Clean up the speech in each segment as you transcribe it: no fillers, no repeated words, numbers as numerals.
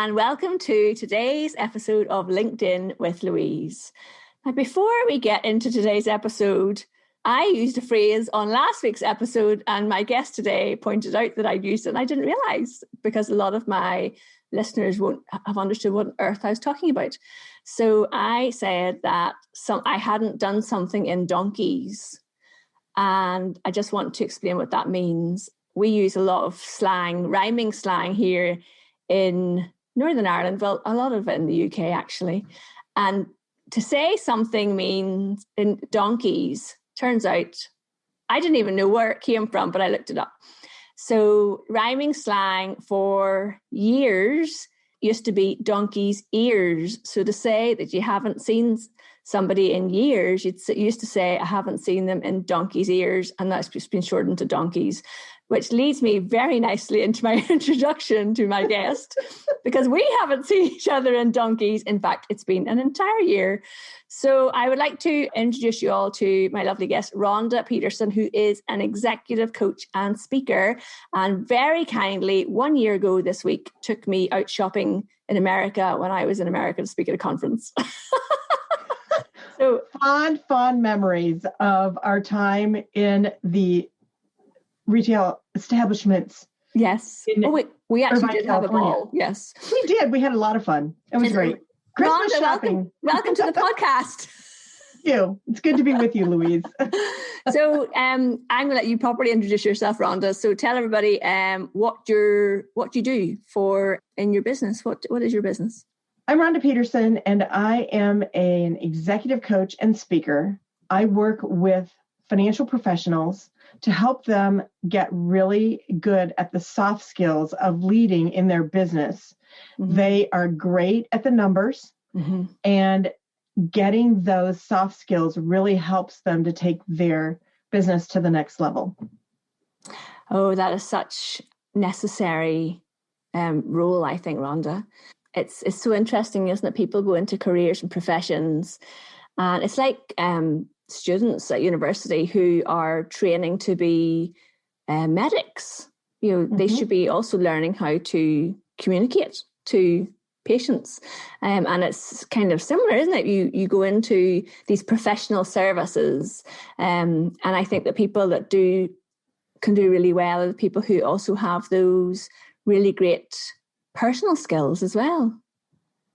and welcome to today's episode of LinkedIn with Louise. Now, before we get into today's episode, I used a phrase on last week's episode, and my guest today pointed out that I'd used it, and I didn't realise, because a lot of my listeners won't have understood what on earth I was talking about. So I said that I hadn't done something in donkeys, and I just want to explain what that means. We use a lot of slang, rhyming slang here in Northern Ireland, well, a lot of it in the UK actually. And to say something means in donkeys, turns out I didn't even know where it came from, but I looked it up. So rhyming slang for years used to be donkey's ears. So to say that you haven't seen somebody in years, you used to say, I haven't seen them in donkey's ears, and that's just been shortened to donkeys, which leads me very nicely into my introduction to my guest, because we haven't seen each other in donkeys. In fact, it's been an entire year. So I would like to introduce you all to my lovely guest, Rhonda Peterson, who is an executive coach and speaker, and very kindly 1 year ago this week took me out shopping in America when I was in America to speak at a conference. So fond memories of our time in the retail establishments. Yes. We actually did have a ball. Yes. We did. We had a lot of fun. It was great. Christmas Rhonda, shopping. Welcome to the podcast. Thank you. It's good to be with you, Louise. So I'm going to let you properly introduce yourself, Rhonda. So tell everybody what you do in your business. What is your business? I'm Rhonda Peterson, and I am an executive coach and speaker. I work with financial professionals to help them get really good at the soft skills of leading in their business. Mm-hmm. They are great at the numbers, mm-hmm. and getting those soft skills really helps them to take their business to the next level. Oh, that is such necessary role, I think, Rhonda. It's so interesting, isn't it? People go into careers and professions, and it's like students at university who are training to be medics. Mm-hmm. They should be also learning how to communicate to patients, and it's kind of similar, isn't it? You go into these professional services, and I think that people that can do really well are the people who also have those really great personal skills as well.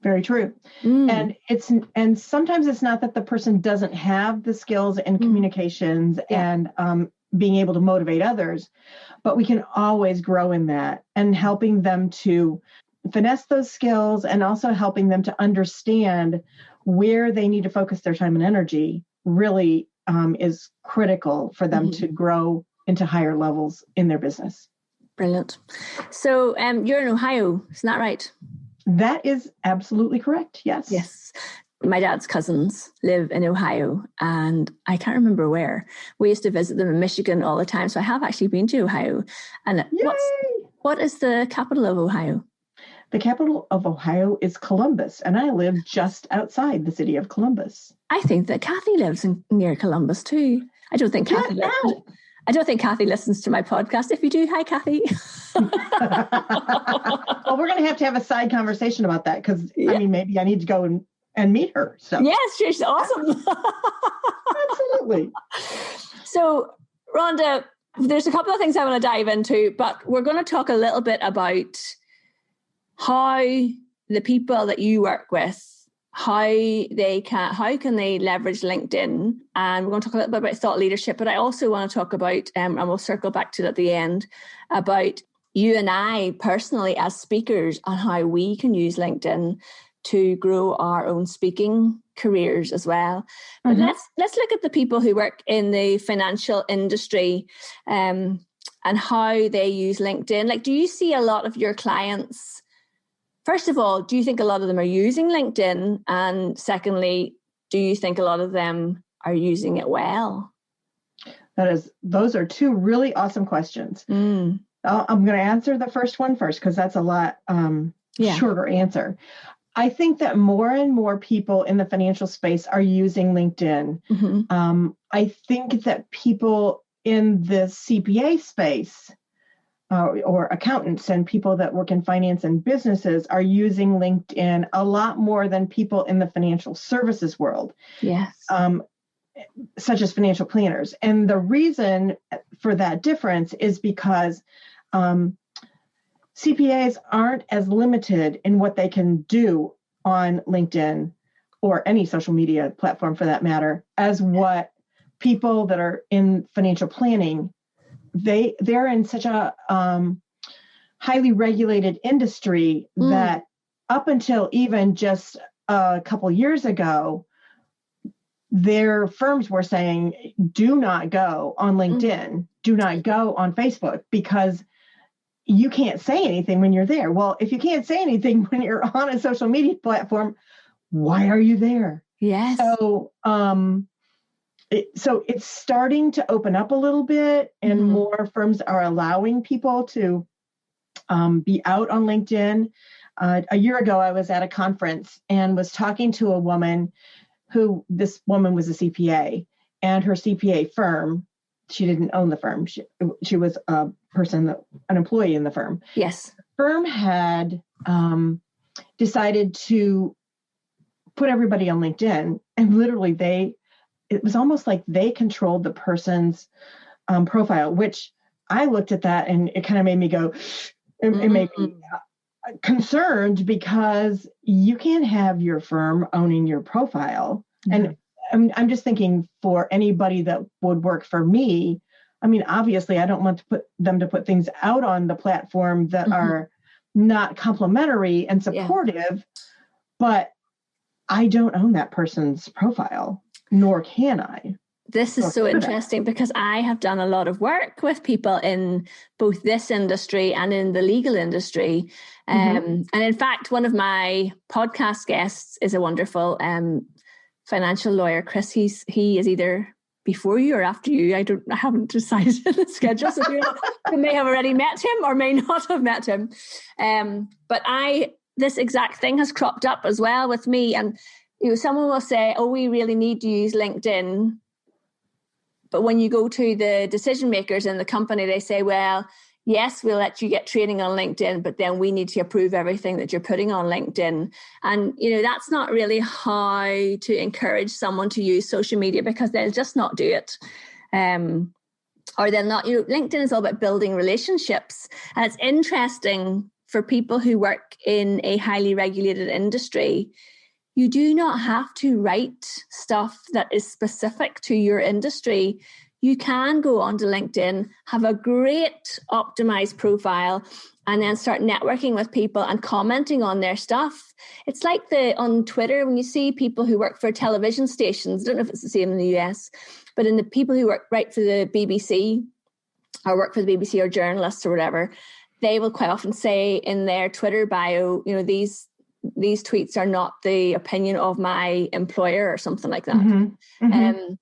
Very true. And sometimes it's not that the person doesn't have the skills in communications and being able to motivate others, but we can always grow in that, and helping them to finesse those skills and also helping them to understand where they need to focus their time and energy really is critical for them to grow into higher levels in their business. Brilliant. So you're in Ohio, isn't that right? That is absolutely correct. Yes. Yes. My dad's cousins live in Ohio, and I can't remember where. We used to visit them in Michigan all the time. So I have actually been to Ohio. And what is the capital of Ohio? The capital of Ohio is Columbus, and I live just outside the city of Columbus. I think that Kathy lives near Columbus too. I don't think Kathy listens to my podcast. If you do, hi, Kathy. Well, we're going to have a side conversation about that, because I mean, maybe I need to go and meet her. So. Yes, she's awesome. Absolutely. So, Rhonda, there's a couple of things I want to dive into, but we're going to talk a little bit about how the people that you work with, how can they leverage LinkedIn, and we're going to talk a little bit about thought leadership, but I also want to talk about, and we'll circle back to it at the end, about you and I personally as speakers and how we can use LinkedIn to grow our own speaking careers as well. But let's look at the people who work in the financial industry and how they use LinkedIn. Like, do you see a lot of your clients? First of all, do you think a lot of them are using LinkedIn? And secondly, do you think a lot of them are using it well? Those are two really awesome questions. I'm going to answer the first one first, because that's a lot shorter answer. I think that more and more people in the financial space are using LinkedIn. I think that people in the CPA space or accountants and people that work in finance and businesses are using LinkedIn a lot more than people in the financial services world. Yes. Such as financial planners. And the reason for that difference is because CPAs aren't as limited in what they can do on LinkedIn or any social media platform for that matter, as what people that are in financial planning, they're in such a highly regulated industry that up until even just a couple years ago, their firms were saying, do not go on LinkedIn, do not go on Facebook, because you can't say anything when you're there. Well, if you can't say anything when you're on a social media platform, why are you there? Yes. So it's starting to open up a little bit, and more firms are allowing people to be out on LinkedIn. A year ago, I was at a conference and was talking to a woman this woman was a CPA, and her CPA firm, she didn't own the firm. She was an employee in the firm. Yes. The firm had decided to put everybody on LinkedIn, and literally it was almost like they controlled the person's profile, which I looked at that and it kind of made me go, it made me concerned, because you can't have your firm owning your profile. And I'm just thinking, for anybody that would work for me, I mean, obviously I don't want them to put things out on the platform that are not complimentary and supportive, but I don't own that person's profile, nor can I. This is so interesting, because I have done a lot of work with people in both this industry and in the legal industry. And in fact, one of my podcast guests is a wonderful financial lawyer, Chris. He is either before you or after you. I haven't decided the schedule. So you may have already met him or may not have met him. But this exact thing has cropped up as well with me. And someone will say, oh, we really need to use LinkedIn. But when you go to the decision makers in the company, they say, well, yes, we'll let you get training on LinkedIn, but then we need to approve everything that you're putting on LinkedIn. And, that's not really how to encourage someone to use social media, because they'll just not do it. Or they'll not, LinkedIn is all about building relationships. And it's interesting for people who work in a highly regulated industry. You do not have to write stuff that is specific to your industry. You can go onto LinkedIn, have a great optimized profile, and then start networking with people and commenting on their stuff. It's like on Twitter, when you see people who work for television stations, I don't know if it's the same in the US, but in the people who write for the BBC or work for the BBC or journalists or whatever, they will quite often say in their Twitter bio, these tweets are not the opinion of my employer or something like that.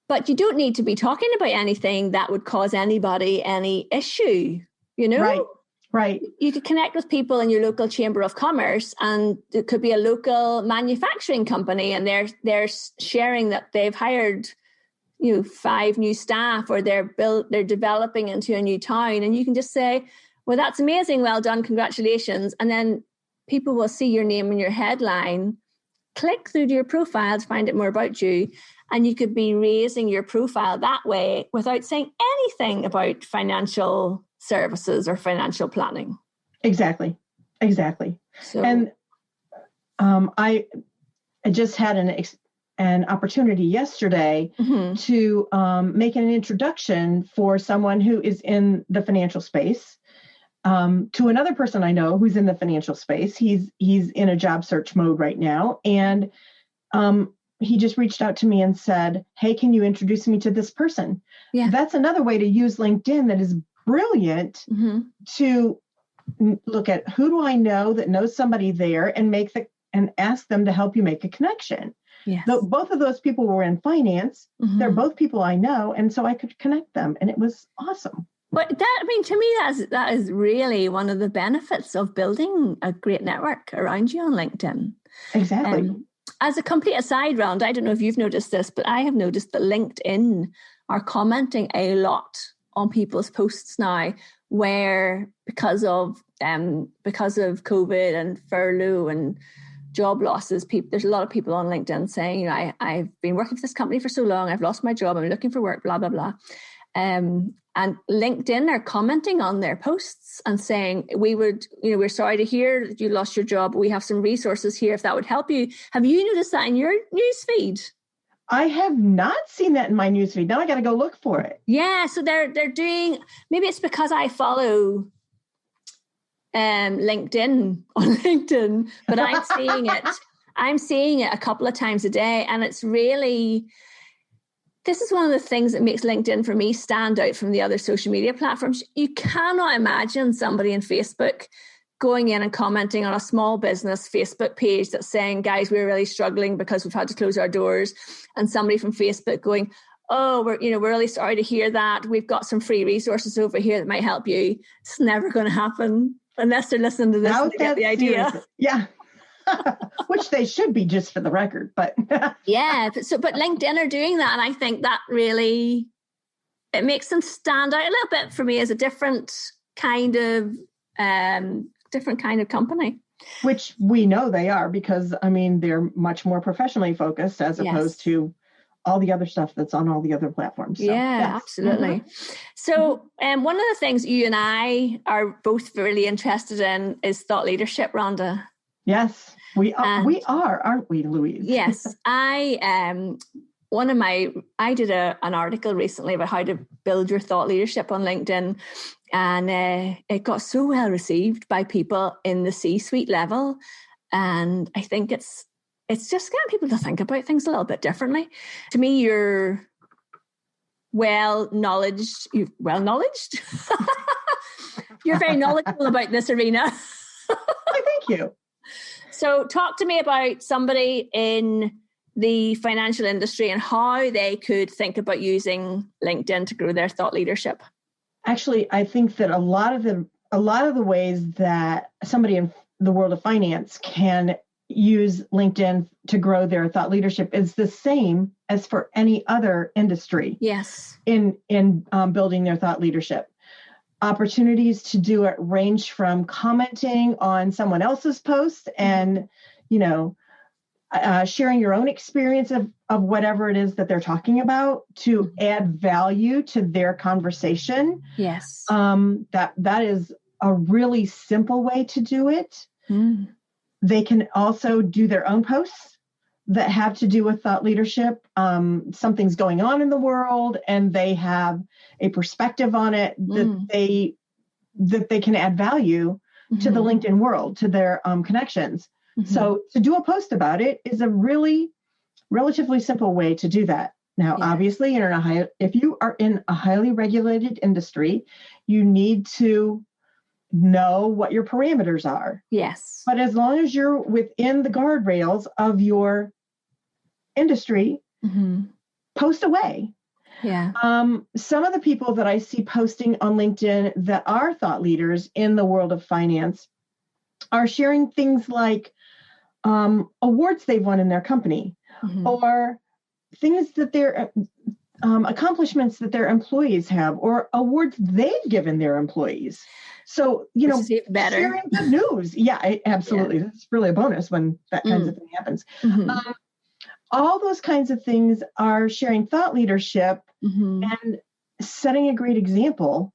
But you don't need to be talking about anything that would cause anybody any issue, Right. You could connect with people in your local chamber of commerce, and it could be a local manufacturing company, and they're sharing that they've hired 5 new staff, or they're developing into a new town, and you can just say, well, that's amazing, well done, congratulations. And then people will see your name in your headline, click through to your profile to find out more about you. And you could be raising your profile that way without saying anything about financial services or financial planning. Exactly. So, and I just had an opportunity yesterday to make an introduction for someone who is in the financial space. To another person I know who's in the financial space. He's in a job search mode right now. And he just reached out to me and said, hey, can you introduce me to this person? Yeah. That's another way to use LinkedIn that is brilliant to look at, who do I know that knows somebody there, and ask them to help you make a connection. Yes. Both of those people were in finance. They're both people I know. And so I could connect them, and it was awesome. But to me, that is really one of the benefits of building a great network around you on LinkedIn. Exactly. As a complete aside, Rhonda, I don't know if you've noticed this, but I have noticed that LinkedIn are commenting a lot on people's posts now, where because of COVID and furlough and job losses, there's a lot of people on LinkedIn saying, I've been working for this company for so long, I've lost my job, I'm looking for work, blah, blah, blah. And LinkedIn are commenting on their posts and saying, we're sorry to hear that you lost your job. We have some resources here if that would help you. Have you noticed that in your news feed? I have not seen that in my newsfeed. Now I got to go look for it. Yeah, so they're doing. Maybe it's because I follow LinkedIn on LinkedIn, but I'm seeing it. I'm seeing it a couple of times a day, and it's really. This is one of the things that makes LinkedIn for me stand out from the other social media platforms. You cannot imagine somebody in Facebook going in and commenting on a small business Facebook page that's saying, guys, we're really struggling because we've had to close our doors. And somebody from Facebook going, oh, we're really sorry to hear that. We've got some free resources over here that might help you. It's never going to happen unless they're listening to this and they get the idea. Serious. Yeah. Which they should be, just for the record, but yeah. But LinkedIn are doing that. And I think that really, it makes them stand out a little bit for me as a different kind of company. Which we know they are, because they're much more professionally focused as opposed to all the other stuff that's on all the other platforms. So, yes. Absolutely. Mm-hmm. So one of the things you and I are both really interested in is thought leadership, Rhonda. Yes, we are, aren't we, Louise? Yes. I did an article recently about how to build your thought leadership on LinkedIn. And it got so well received by people in the C-suite level. And I think it's just getting people to think about things a little bit differently. To me, you're well-knowledged. You're very knowledgeable about this arena. Thank you. So talk to me about somebody in the financial industry and how they could think about using LinkedIn to grow their thought leadership. Actually, I think that a lot of the ways that somebody in the world of finance can use LinkedIn to grow their thought leadership is the same as for any other industry. Yes. In building their thought leadership. Opportunities to do it range from commenting on someone else's post and, sharing your own experience of whatever it is that they're talking about to add value to their conversation. Yes. That is a really simple way to do it. Mm. They can also do their own posts that have to do with thought leadership. Something's going on in the world and they have a perspective on it that they can add value to the LinkedIn world, to their connections. Mm-hmm. So to do a post about it is a really relatively simple way to do that. Now, obviously, if you are in a highly regulated industry, you need to know what your parameters are. Yes. But as long as you're within the guardrails of your industry, post away. Yeah. Some of the people that I see posting on LinkedIn that are thought leaders in the world of finance are sharing things like awards they've won in their company, or things that their accomplishments that their employees have, or awards they've given their employees. So, sharing good news. Yeah, absolutely. That's really a bonus when that kind of thing happens. All those kinds of things are sharing thought leadership and setting a great example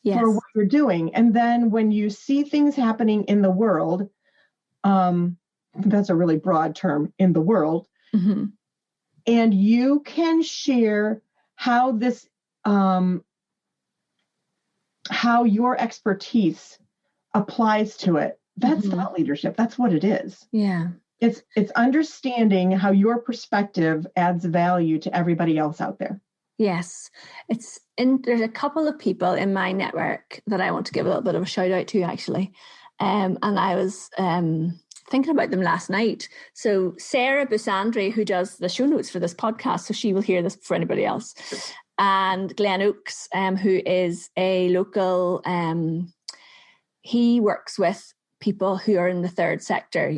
for what you're doing. And then when you see things happening in the world, that's a really broad term, in the world, and you can share how this, how your expertise applies to it. That's thought leadership. That's what it is. Yeah. It's understanding how your perspective adds value to everybody else out there. Yes. There's a couple of people in my network that I want to give a little bit of a shout out to, actually. And I was thinking about them last night. So Sarah Busandri, who does the show notes for this podcast, so she will hear this before anybody else. And Glenn Oakes, who is a local, he works with people who are in the third sector,